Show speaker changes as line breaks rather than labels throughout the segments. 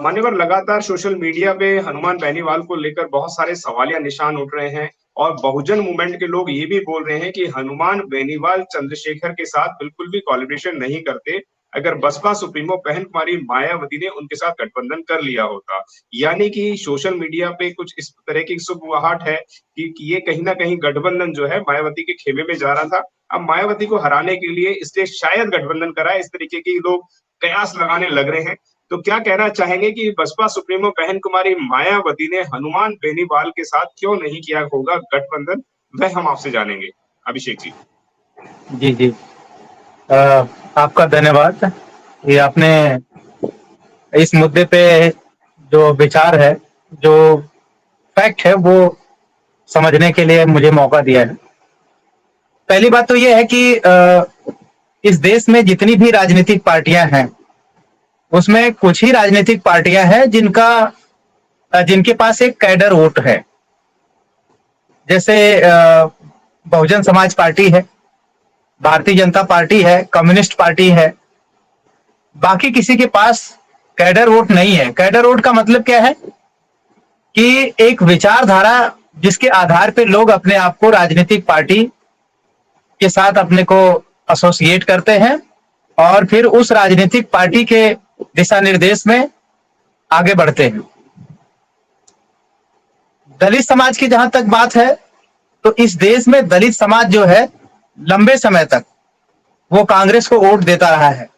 मान्यवर लगातार social media पे हनुमान बेनीवाल को लेकर बहुत सारे सवालिया निशान उठ रहे हैं और बहुजन मूवमेंट के लोग ये भी बोल रहे हैं कि हनुमान बेनीवाल चंद्रशेखर के साथ बिल्कुल भी कोलैबोरेशन नहीं करते। अगर बसपा सुप्रीमो बहन कुमारी मायावती ने उनके साथ गठबंधन कर लिया होता। यानी कि सोशल मीडिया पे कुछ इस तरह की सुगबुगाहट है कि ये कहीं न कहीं गठबंधन जो है मायावती के खेमे में जा रहा था। अब मायावती को हराने के लिए इसलिए शायद गठबंधन करा है, इस तरीके के लोग कयास लगाने लग रहे हैं। तो क्या कहना चाहेंगे कि बसपा सुप्रीमो बहन कुमारी मायावती ने हनुमान बेनीवाल के साथ क्यों नहीं किया होगा गठबंधन? वह हम आपसे जानेंगे। अभिषेक जी।
जी, जी। आपका धन्यवाद। ये आपने इस मुद्दे पे जो विचार है, जो फैक्ट है, वो समझने के लिए मुझे मौका दिया है। पहली बात तो ये है कि इस देश में जितनी भी राजनीतिक पार्टियां हैं, उसमें कुछ ही राजनीतिक पार्टियां हैं जिनके पास एक कैडर वोट है। जैसे बहुजन समाज पार्टी है, भारतीय जनता पार्टी है, कम्युनिस्ट पार्टी है। बाकी किसी के पास कैडर वोट नहीं है। कैडर वोट का मतलब क्या है कि एक विचारधारा जिसके आधार पे लोग अपने आप को राजनीतिक पार्टी के साथ अपने को एसोसिएट करते हैं और फिर उस राजनीतिक पार्टी के दिशा निर्देश में आगे बढ़ते हैं। दलित समाज की जहां तक बात है, तो इस देश में दलित समाज जो है, लंबे समय तक वो कांग्रेस को वोट देता रहा है।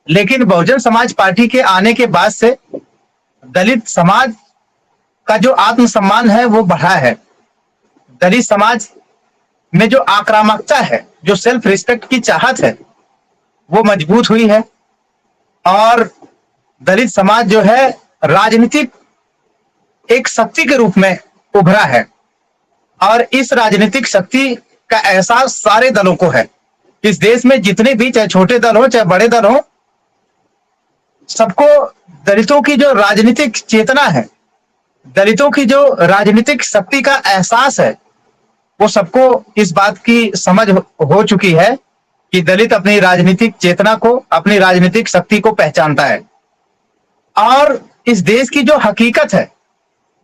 लेकिन बहुजन समाज पार्टी के आने के बाद से दलित समाज का जो आत्मसम्मान है वो बढ़ा है। दलित समाज में जो आक्रामकता है, जो सेल्फ रिस्पेक्ट की चाहत है, वो मजबूत हुई है और दलित समाज जो है राजनीतिक एक शक्ति के रूप में उभरा है। और इस राजनीतिक शक्ति का एहसास सारे दलों को है। इस देश में जितने भी, चाहे छोटे दल हो चाहे बड़े दल हो, सबको दलितों की जो राजनीतिक चेतना है, दलितों की जो राजनीतिक शक्ति का एहसास है, वो सबको इस बात की समझ हो चुकी है कि दलित अपनी राजनीतिक चेतना को, अपनी राजनीतिक शक्ति को पहचानता है। और इस देश की जो हकीकत है,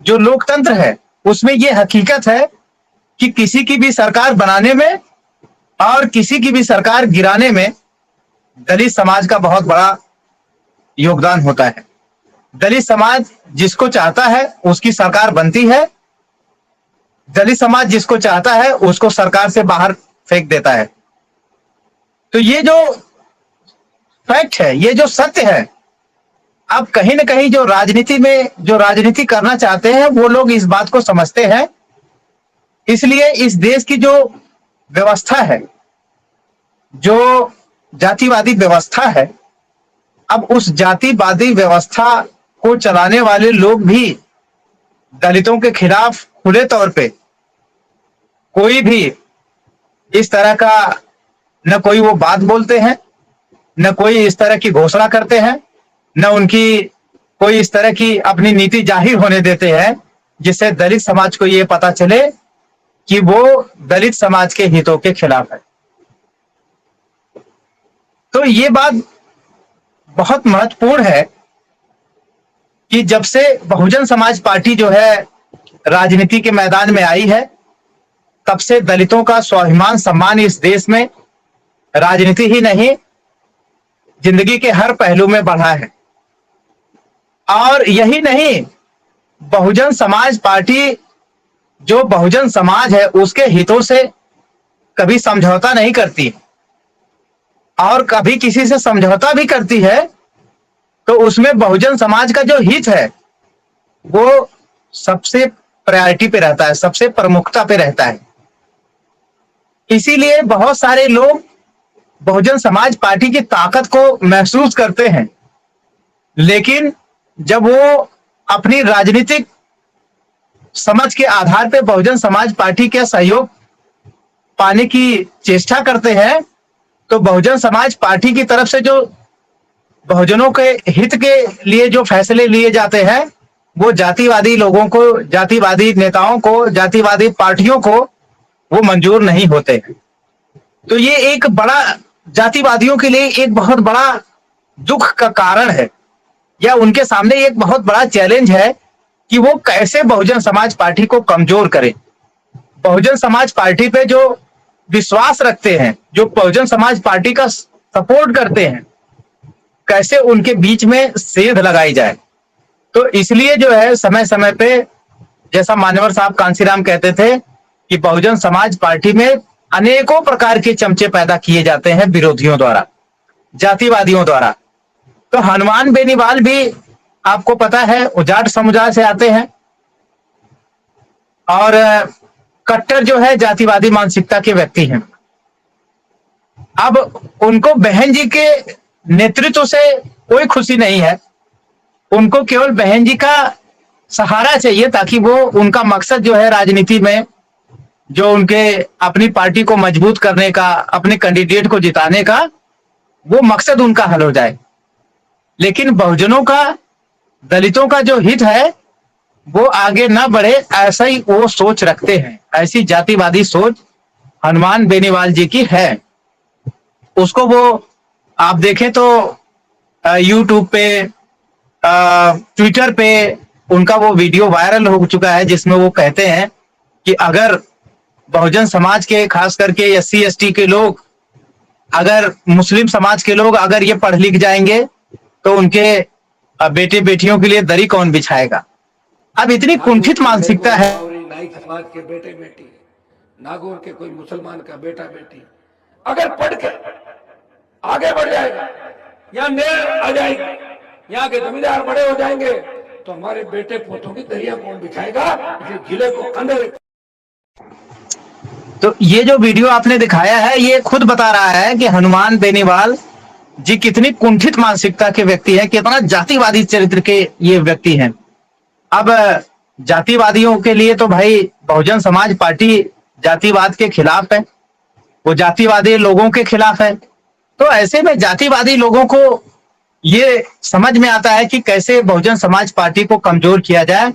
जो लोकतंत्र है, उसमें ये हकीकत है कि किसी की भी सरकार बनाने में और किसी की भी सरकार गिराने में दलित समाज का बहुत बड़ा योगदान होता है। दलित समाज जिसको चाहता है उसकी सरकार बनती है, दलित समाज जिसको चाहता है उसको सरकार से बाहर फेंक देता है। तो ये जो फैक्ट है, ये जो सत्य है, अब कहीं ना कहीं जो राजनीति में जो राजनीति करना चाहते हैं वो लोग इस बात को समझते हैं। इसलिए इस देश की जो व्यवस्था है, जो जातिवादी व्यवस्था है, अब उस जातिवादी व्यवस्था को चलाने वाले लोग भी दलितों के खिलाफ खुले तौर पे कोई भी इस तरह का न कोई वो बात बोलते हैं, न कोई इस तरह की घोषणा करते हैं, न उनकी कोई इस तरह की अपनी नीति जाहिर होने देते हैं जिससे दलित समाज को ये पता चले कि वो दलित समाज के हितों के खिलाफ है। तो ये बात बहुत महत्वपूर्ण है कि जब से बहुजन समाज पार्टी जो है राजनीति के मैदान में आई है, तब से दलितों का स्वाभिमान सम्मान इस देश में राजनीति ही नहीं, जिंदगी के हर पहलू में बढ़ा है। और यही नहीं, बहुजन समाज पार्टी जो बहुजन समाज है उसके हितों से कभी समझौता नहीं करती, और कभी किसी से समझौता भी करती है तो उसमें बहुजन समाज का जो हित है वो सबसे प्रायोरिटी पे रहता है, सबसे प्रमुखता पे रहता है। इसीलिए बहुत सारे लोग बहुजन समाज पार्टी की ताकत को महसूस करते हैं, लेकिन जब वो अपनी राजनीतिक समझ के आधार पे बहुजन समाज पार्टी के सहयोग पाने की चेष्टा करते हैं, तो बहुजन समाज पार्टी की तरफ से जो बहुजनों के हित के लिए जो फैसले लिए जाते हैं वो जातिवादी लोगों को, जातिवादी नेताओं को, जातिवादी पार्टियों को वो मंजूर नहीं होते। तो ये एक बड़ा, जातिवादियों के लिए एक बहुत बड़ा दुख का कारण है या उनके सामने एक बहुत बड़ा चैलेंज है कि वो कैसे बहुजन समाज पार्टी को कमजोर करें। बहुजन समाज पार्टी पे जो विश्वास रखते हैं, जो बहुजन समाज पार्टी का सपोर्ट करते हैं, कैसे उनके बीच में सेंध लगाई जाए। तो इसलिए जो है समय समय पे, जैसा मान्यवर साहब कांसीराम कहते थे कि बहुजन समाज पार्टी में अनेकों प्रकार के चमचे पैदा किए जाते हैं विरोधियों द्वारा, जातिवादियों द्वारा। तो हनुमान बेनीवाल भी आपको पता है उजाट समुदाय से आते हैं और कट्टर जो है जातिवादी मानसिकता के व्यक्ति हैं। अब उनको बहन जी के नेतृत्व से कोई खुशी नहीं है, उनको केवल बहन जी का सहारा चाहिए ताकि वो उनका मकसद जो है राजनीति में, जो उनके अपनी पार्टी को मजबूत करने का, अपने कैंडिडेट को जिताने का, वो मकसद उनका हल हो जाए। लेकिन बहुजनों का, दलितों का जो हित है वो आगे ना बढ़े, ऐसा ही वो सोच रखते हैं। ऐसी जातिवादी सोच हनुमान बेनीवाल जी की है। उसको वो आप देखें तो यूट्यूब पे, ट्विटर पे उनका वो वीडियो वायरल हो चुका है जिसमें वो कहते हैं कि अगर बहुजन समाज के, खास करके SC ST के लोग, अगर मुस्लिम समाज के लोग अगर ये पढ़ लिख जाएंगे तो उनके बेटे बेटियों के लिए दरी कौन बिछाएगा। अब इतनी कुंठित मानसिकता है।
नाइक समाज के बेटे बेटी, नागौर के कोई मुसलमान का बेटा बेटी अगर पढ़ के आगे बढ़ जाएगा, यहाँ नेर आ जाएगी, यहाँ के जमींदार बड़े हो जाएंगे, तो हमारे बेटे पोतों की दरिया कौन बिछाएगा। जिले को अंदर।
तो ये जो वीडियो आपने दिखाया है ये खुद बता रहा है कि हनुमान बेनीवाल जी कितनी कुंठित मानसिकता के व्यक्ति हैं, कितना जातिवादी चरित्र के ये व्यक्ति हैं। अब जातिवादियों के लिए तो भाई बहुजन समाज पार्टी जातिवाद के खिलाफ है, वो जातिवादी लोगों के खिलाफ है। तो ऐसे में जातिवादी लोगों को ये समझ में आता है कि कैसे बहुजन समाज पार्टी को कमजोर किया जाए।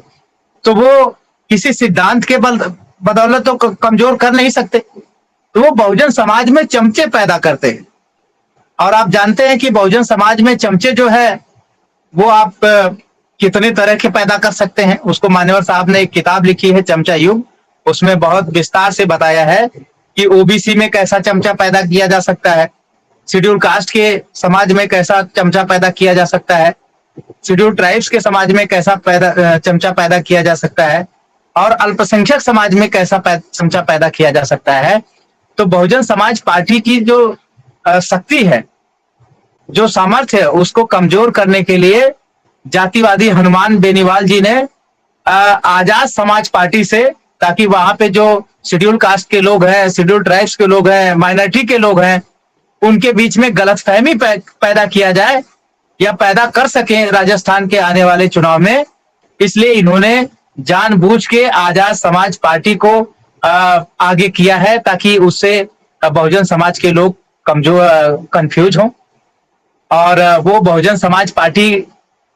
तो वो किसी सिद्धांत के बदौलत तो कमजोर कर नहीं सकते, तो वो बहुजन समाज में चमचे पैदा करते हैं। और आप जानते हैं कि बहुजन समाज में चमचे जो है वो आप कितने तरह के पैदा कर सकते हैं। उसको मान्यवर साहब ने एक किताब लिखी है चमचा युग, उसमें बहुत विस्तार से बताया है कि OBC में कैसा चमचा पैदा किया जा सकता है, शेड्यूल कास्ट के समाज में कैसा चमचा पैदा किया जा सकता है, शेड्यूल ट्राइब्स के समाज में कैसा चमचा पैदा किया जा सकता है, और अल्पसंख्यक समाज में कैसा चमचा पैदा किया जा सकता है। तो बहुजन समाज पार्टी की जो शक्ति है, जो सामर्थ्य है, उसको कमजोर करने के लिए जातिवादी हनुमान बेनीवाल जी ने आजाद समाज पार्टी से, ताकि वहां पे जो शेड्यूल कास्ट के लोग हैं, शेड्यूल ट्राइब्स के लोग हैं, माइनॉरिटी के लोग हैं, उनके बीच में गलतफहमी पैदा किया जाए या पैदा कर सके राजस्थान के आने वाले चुनाव में। इसलिए इन्होंने जानबूझ के आजाद समाज पार्टी को आगे किया है ताकि उससे बहुजन समाज के लोग कमजोर, कंफ्यूज हों, और वो बहुजन समाज पार्टी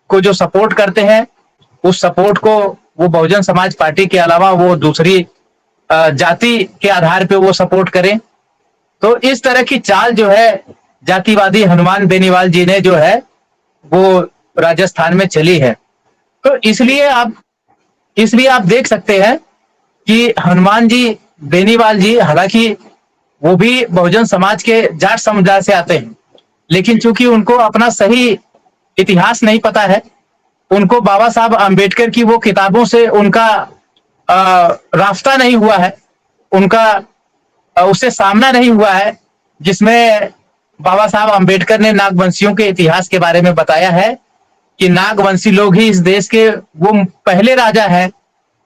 को जो सपोर्ट करते हैं उस सपोर्ट को वो बहुजन समाज पार्टी के अलावा वो दूसरी जाति के आधार पे वो सपोर्ट करें। तो इस तरह की चाल जो है जातिवादी हनुमान बेनीवाल जी ने जो है वो राजस्थान में चली है। तो इसलिए आप देख सकते हैं कि हनुमान जी बेनीवाल जी, हालांकि वो भी बहुजन समाज के जाट समुदाय से आते हैं, लेकिन चूंकि उनको अपना सही इतिहास नहीं पता है, उनको बाबा साहब अंबेडकर की वो किताबों से उनका रास्ता नहीं हुआ है, उनका उससे सामना नहीं हुआ है, जिसमें बाबा साहब अंबेडकर ने नागवंशियों के इतिहास के बारे में बताया है कि नागवंशी लोग ही इस देश के वो पहले राजा हैं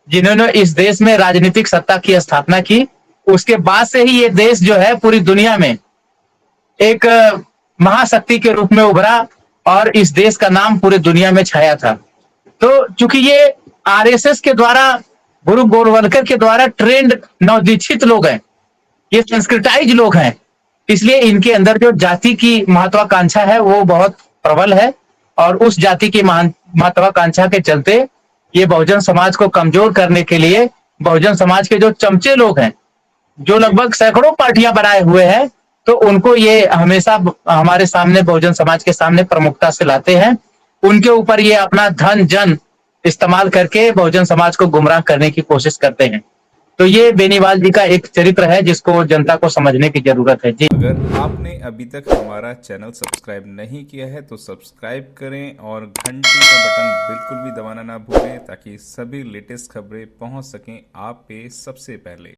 जिन्होंने इस देश में राजनीतिक सत्ता की स्थापना की। उसके बाद से ही ये देश जो है पूरी दुनिया में एक महाशक्ति के रूप में उभरा और इस देश का नाम पूरी दुनिया में छाया था। तो चूंकि ये RSS के द्वारा, गुरु गोरवलकर के द्वारा ट्रेंड नवदीक्षित लोग हैं, ये संस्कृताइज लोग हैं, इसलिए इनके अंदर जो जाति की महत्वाकांक्षा है वो बहुत प्रबल है, और उस जाति की महत्वाकांक्षा के चलते ये बहुजन समाज को कमजोर करने के लिए बहुजन समाज के जो चमचे लोग हैं, जो लगभग सैकड़ों पार्टियां बनाए हुए हैं, तो उनको ये हमेशा हमारे सामने, बहुजन समाज के सामने प्रमुखता से लाते हैं उनके ऊपर ये अपना धन जन इस्तेमाल करके बहुजन समाज को गुमराह करने की कोशिश करते हैं। तो ये बेनीवाल जी का एक चरित्र है जिसको जनता को समझने की जरूरत है। जी,
अगर आपने अभी तक हमारा चैनल सब्सक्राइब नहीं किया है तो सब्सक्राइब करें और घंटी का बटन बिल्कुल भी दबाना ना भूलें ताकि सभी लेटेस्ट खबरें पहुंच सकें आप पे सबसे पहले।